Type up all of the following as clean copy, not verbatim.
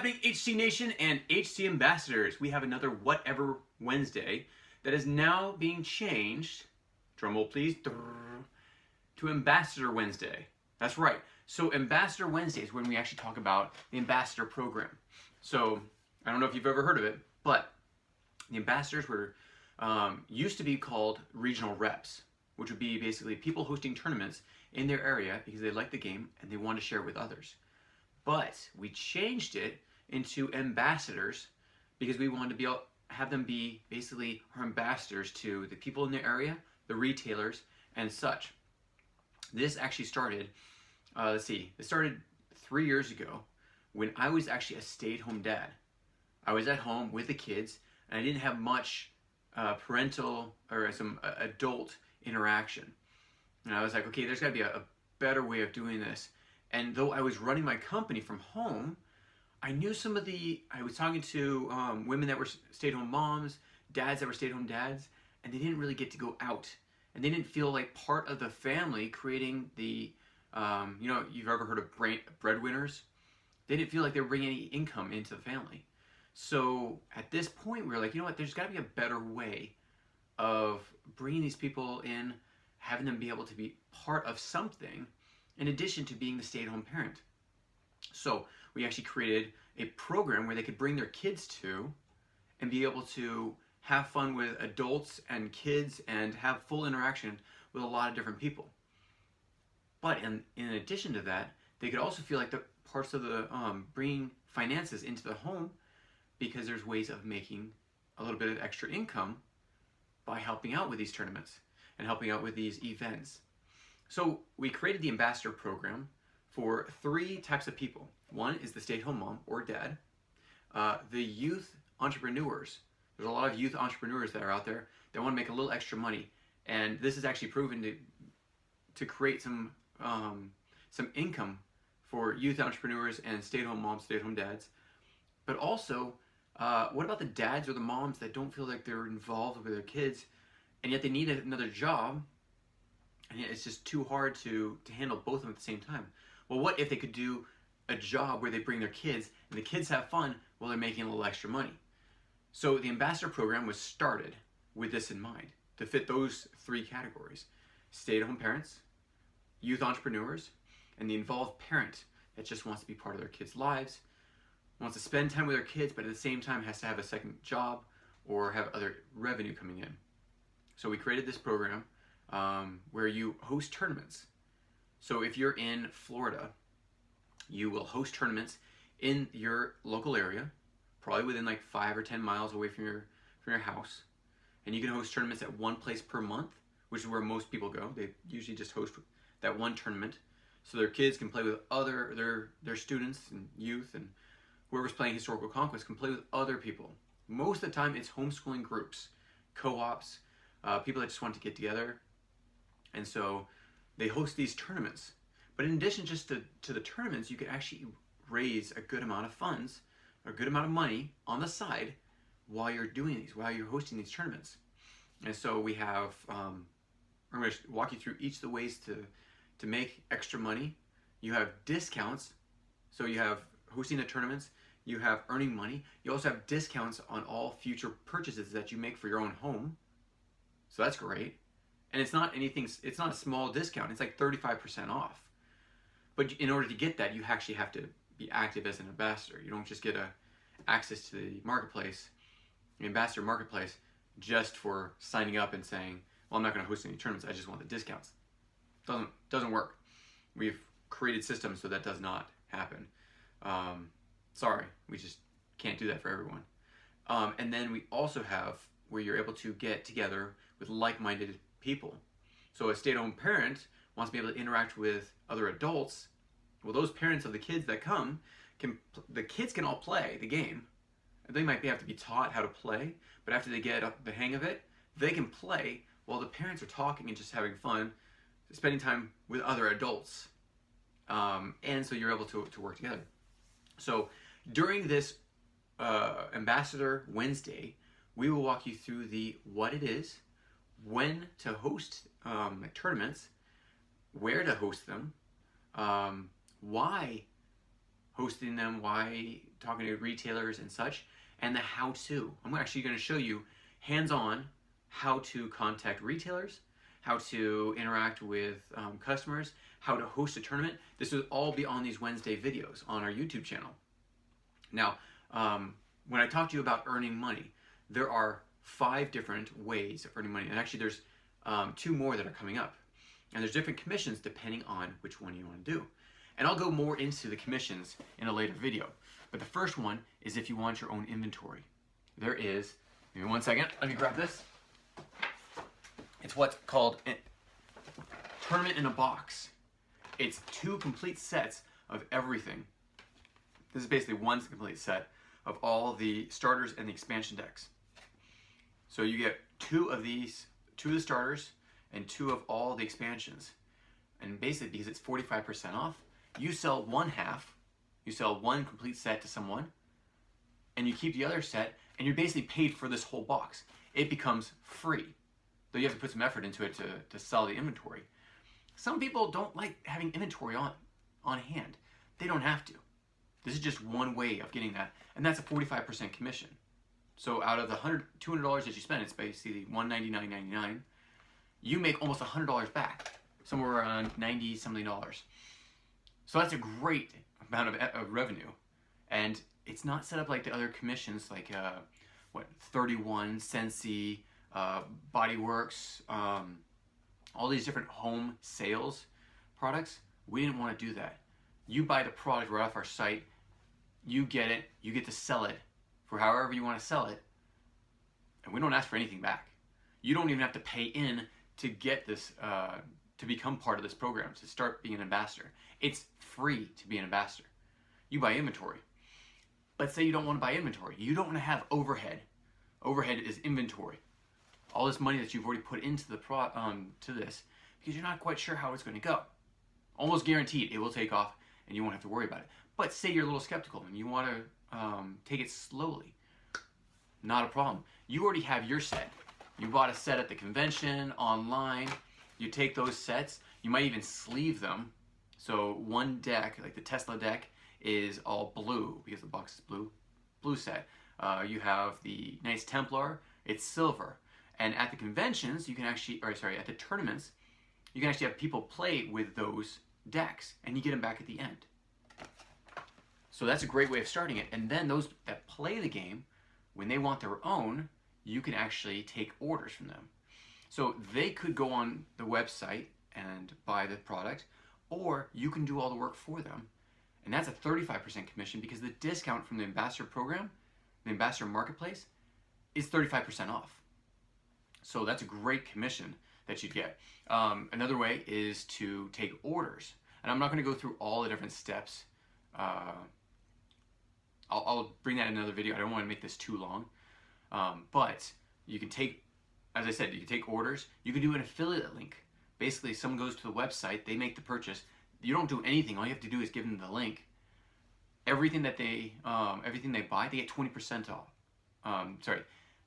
happening, HC Nation and HC Ambassadors? We have another Whatever Wednesday that is now being changed, drumroll please, to Ambassador Wednesday. That's right. So Ambassador Wednesday is when we actually talk about the Ambassador Program. So I don't know if you've ever heard of it, but the ambassadors were used to be called regional reps, which would be basically people hosting tournaments in their area because they like the game and they want to share it with others. But we changed it into ambassadors because we wanted to be have them be basically our ambassadors to the people in the area, the retailers, and such. This actually started, it started 3 years ago when I was actually a stay-at-home dad. I was at home with the kids and I didn't have much parental or some adult interaction. And I was like, okay, there's got to be a better way of doing this. And though I was running my company from home, I knew I was talking to women that were stay-at-home moms, dads that were stay-at-home dads, and they didn't really get to go out. And they didn't feel like part of the family creating the, you've ever heard of breadwinners? They didn't feel like they were bringing any income into the family. So at this point, we were like, you know what, there's got to be a better way of bringing these people in, having them be able to be part of something in addition to being the stay-at-home parent. So we actually created a program where they could bring their kids to and be able to have fun with adults and kids and have full interaction with a lot of different people. But in addition to that, they could also feel like the parts of the bringing finances into the home, because there's ways of making a little bit of extra income by helping out with these tournaments and helping out with these events. So we created the ambassador program for 3 types of people. One is the stay-at-home mom or dad, the youth entrepreneurs. There's a lot of youth entrepreneurs that are out there that want to make a little extra money, and this is actually proven to create some income for youth entrepreneurs and stay-at-home moms, stay-at-home dads. But also, what about the dads or the moms that don't feel like they're involved with their kids, and yet they need another job, and it's just too hard to handle both of them at the same time? Well, what if they could do a job where they bring their kids, and the kids have fun while they're making a little extra money? So the ambassador program was started with this in mind, to fit those 3 categories: stay-at-home parents, youth entrepreneurs, and the involved parent that just wants to be part of their kids' lives, wants to spend time with their kids, but at the same time has to have a second job or have other revenue coming in. So we created this program where you host tournaments. So if you're in Florida, you will host tournaments in your local area, probably within like 5 or 10 miles away from your house. And you can host tournaments at one place per month, which is where most people go. They usually just host that one tournament, so their kids can play with their students and youth, and whoever's playing Historical Conquest can play with other people. Most of the time it's homeschooling groups, co-ops, people that just want to get together. And so they host these tournaments. But in addition just to the tournaments, you can actually raise a good amount of funds, a good amount of money on the side while you're doing these, while you're hosting these tournaments. And so we have, I'm going to walk you through each of the ways to make extra money. You have discounts, so you have hosting the tournaments, you have earning money, you also have discounts on all future purchases that you make for your own home. So that's great. And it's not a small discount, it's like 35% off. But in order to get that, you actually have to be active as an ambassador. You don't just get access to the marketplace, the ambassador marketplace, just for signing up and saying, well, I'm not going to host any tournaments, I just want the discounts. Doesn't work. We've created systems so that does not happen. Sorry, we just can't do that for everyone. And then we also have where you're able to get together with like-minded people. So a stay-at-home parent wants to be able to interact with other adults. Well, those parents of the kids that come, the kids can all play the game. They might have to be taught how to play, but after they get the hang of it, they can play while the parents are talking and just having fun, spending time with other adults. And so you're able to work together. So during this Ambassador Wednesday, we will walk you through what it is, when to host tournaments, where to host them, why hosting them, why talking to retailers and such, and the how-to. I'm actually going to show you hands-on how to contact retailers, how to interact with customers, how to host a tournament. This will all be on these Wednesday videos on our YouTube channel. Now, when I talk to you about earning money, there are 5 different ways of earning money. And actually there's 2 more that are coming up. And there's different commissions depending on which one you want to do. And I'll go more into the commissions in a later video. But the first one is if you want your own inventory. There is, give me 1 second, let me grab this. It's what's called a tournament in a box. It's 2 complete sets of everything. This is basically 1 complete set of all the starters and the expansion decks. So you get 2 of these, 2 of the starters and 2 of all the expansions. And basically because it's 45% off, you sell 1/2, you sell 1 complete set to someone, and you keep the other set, and you're basically paid for this whole box. It becomes free, though you have to put some effort into it to sell the inventory. Some people don't like having inventory on hand. They don't have to. This is just one way of getting that, and that's a 45% commission. So out of the $200 that you spend, it's basically $199.99. You make almost $100 back, somewhere around 90 something dollars. So that's a great amount of revenue, and it's not set up like the other commissions, like 31, Sensi, Bodyworks, all these different home sales products. We didn't want to do that. You buy the product right off our site, you get it, you get to sell it for however you want to sell it, and we don't ask for anything back. You don't even have to pay in to get this, to become part of this program, to start being an ambassador. It's free to be an ambassador. You buy inventory. Let's say you don't want to buy inventory. You don't want to have overhead. Overhead is inventory. All this money that you've already put into the to this, because you're not quite sure how it's going to go. Almost guaranteed it will take off and you won't have to worry about it. But say you're a little skeptical and you want to take it slowly. Not a problem. You already have your set. You bought a set at the convention, online. You take those sets. You might even sleeve them. So one deck, like the Tesla deck, is all blue because the box is blue. Blue set. You have the Knights Templar. It's silver. And at the conventions, you can actually, or sorry, at the tournaments, you can actually have people play with those decks, and you get them back at the end. So that's a great way of starting it. And then those that play the game, when they want their own, you can actually take orders from them. So they could go on the website and buy the product, or you can do all the work for them. And that's a 35% commission because the discount from the ambassador program, the ambassador marketplace, is 35% off. So that's a great commission that you'd get. Another way is to take orders. And I'm not going to go through all the different steps. I'll bring that in another video. I don't want to make this too long. But you can take, as I said, you can take orders. You can do an affiliate link. Basically, someone goes to the website, they make the purchase. You don't do anything. All you have to do is give them the link. Everything that they buy, they get 20% off.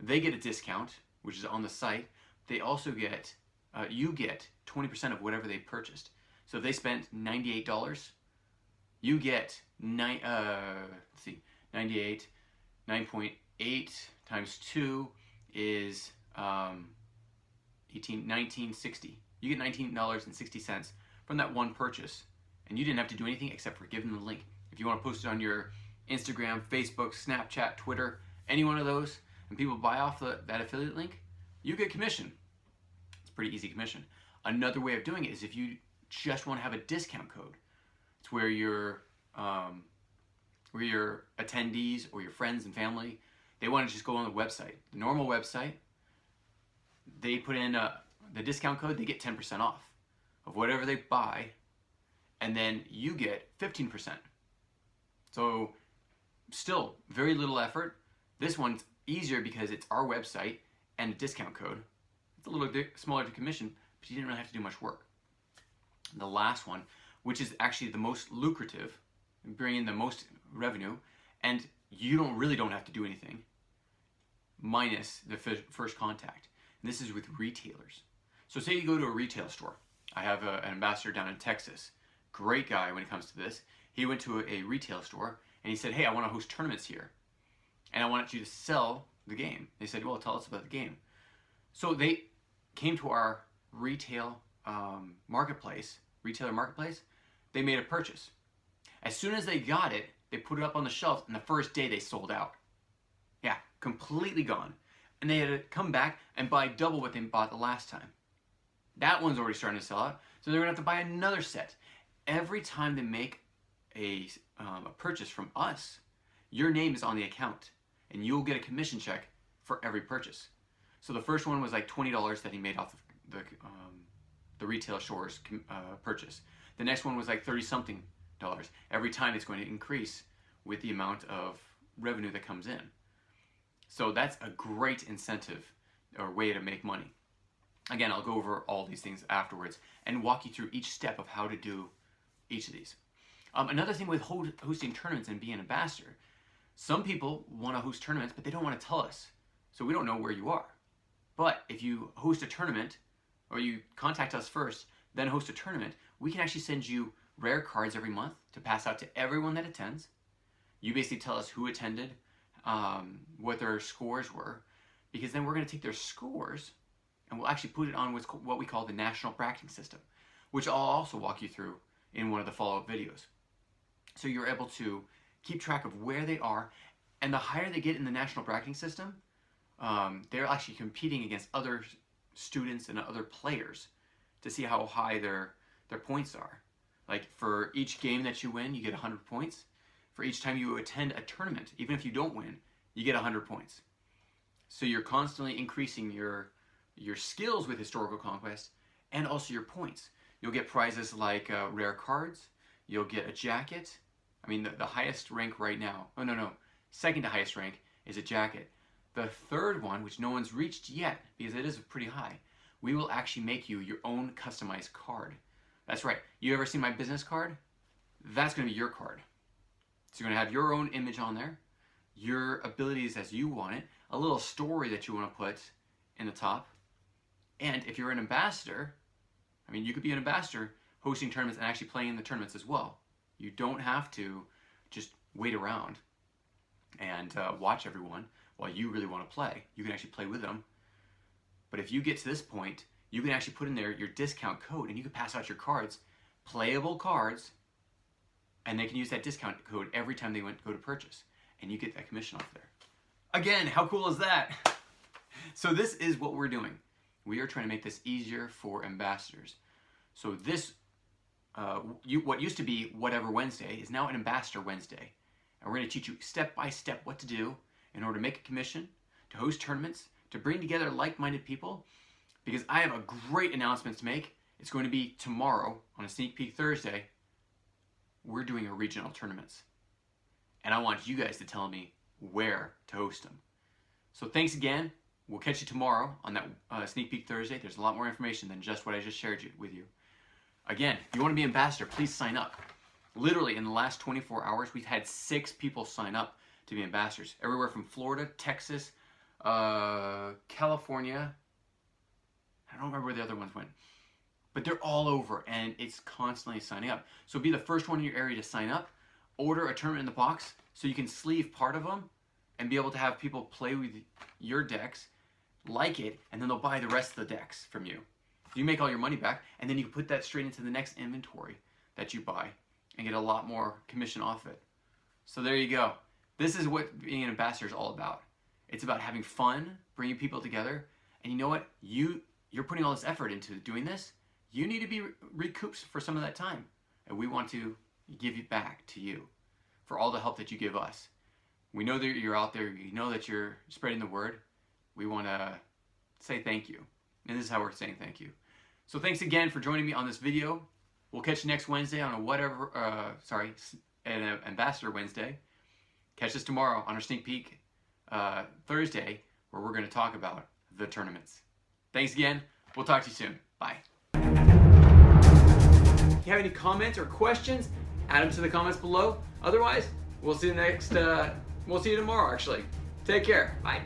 They get a discount, which is on the site. They also get, you get 20% of whatever they purchased. So if they spent $98, you get 98, 9.8 times 2 is 19.60. You get $19.60 from that one purchase, and you didn't have to do anything except for give them the link. If you want to post it on your Instagram, Facebook, Snapchat, Twitter, any one of those, and people buy off that affiliate link, you get commission. It's pretty easy commission. Another way of doing it is if you just want to have a discount code. It's where your attendees or your friends and family, they want to just go on the website, the normal website. They put in the discount code, they get 10% off of whatever they buy, and then you get 15%. So still very little effort. This one's easier because it's our website and a discount code. It's a little bit smaller to commission, but you didn't really have to do much work. And the last one, which is actually the most lucrative, bring in the most revenue, and you really don't have to do anything, minus the first contact. And this is with retailers. So say you go to a retail store. I have an ambassador down in Texas. Great guy when it comes to this. He went to a retail store and he said, hey, I want to host tournaments here. And I want you to sell the game. They said, well, tell us about the game. So they came to our retailer marketplace. They made a purchase. As soon as they got it, they put it up on the shelf, and the first day they sold out. Yeah, completely gone. And they had to come back and buy double what they bought the last time. That one's already starting to sell out, so they're gonna have to buy another set. Every time they make a purchase from us, your name is on the account, and you'll get a commission check for every purchase. So the first one was like $20 that he made off the retail store's purchase. The next one was like 30-something dollars. Every time it's going to increase with the amount of revenue that comes in. So that's a great incentive or way to make money. Again, I'll go over all these things afterwards and walk you through each step of how to do each of these. Another thing with hosting tournaments and being an ambassador, some people want to host tournaments, but they don't want to tell us. So we don't know where you are. But if you host a tournament, or you contact us first, then host a tournament, we can actually send you rare cards every month to pass out to everyone that attends. You basically tell us who attended, what their scores were, because then we're going to take their scores and we'll actually put it on what we call the national bracketing system, which I'll also walk you through in one of the follow-up videos. So you're able to keep track of where they are, and the higher they get in the national bracketing system, they're actually competing against other students and other players to see how high their points are. Like for each game that you win, you get 100 points. For each time you attend a tournament, even if you don't win, you get 100 points. So you're constantly increasing your skills with Historical Conquest and also your points. You'll get prizes like rare cards. You'll get a jacket. I mean, the highest rank right now, second to highest rank is a jacket. The third one, which no one's reached yet, because it is pretty high, we will actually make you your own customized card. That's right. You ever seen my business card? That's going to be your card. So you're going to have your own image on there, your abilities as you want it, a little story that you want to put in the top. And if you're an ambassador, I mean, you could be an ambassador hosting tournaments and actually playing in the tournaments as well. You don't have to just wait around and watch everyone while you really want to play. You can actually play with them. But if you get to this point, you can actually put in there your discount code and you can pass out your cards, playable cards, and they can use that discount code every time they go to purchase. And you get that commission off there. Again, how cool is that? So this is what we're doing. We are trying to make this easier for ambassadors. So this, what used to be Whatever Wednesday is now an Ambassador Wednesday. And we're going to teach you step by step what to do in order to make a commission, to host tournaments, to bring together like-minded people. Because I have a great announcement to make. It's going to be tomorrow on a Sneak Peek Thursday. We're doing a regional tournaments. And I want you guys to tell me where to host them. So thanks again. We'll catch you tomorrow on that Sneak Peek Thursday. There's a lot more information than just what I just shared with you. Again, if you want to be an ambassador, please sign up. Literally, in the last 24 hours, we've had 6 people sign up to be ambassadors. Everywhere from Florida, Texas, California. I don't remember where the other ones went. But they're all over, and it's constantly signing up. So be the first one in your area to sign up. Order a tournament in the box so you can sleeve part of them and be able to have people play with your decks, like it, and then they'll buy the rest of the decks from you. You make all your money back, and then you can put that straight into the next inventory that you buy and get a lot more commission off it. So there you go. This is what being an ambassador is all about. It's about having fun, bringing people together, and you know what? You're putting all this effort into doing this. You need to be recouped for some of that time, and we want to give it back to you for all the help that you give us. We know that you're out there. We know that you're spreading the word. We want to say thank you, and this is how we're saying thank you. So thanks again for joining me on this video. We'll catch you next Wednesday on an Ambassador Wednesday. Catch us tomorrow on our Sneak Peek Thursday, where we're going to talk about the tournaments. Thanks again. We'll talk to you soon. Bye. If you have any comments or questions, add them to the comments below. Otherwise, we'll see you tomorrow, actually. Take care. Bye.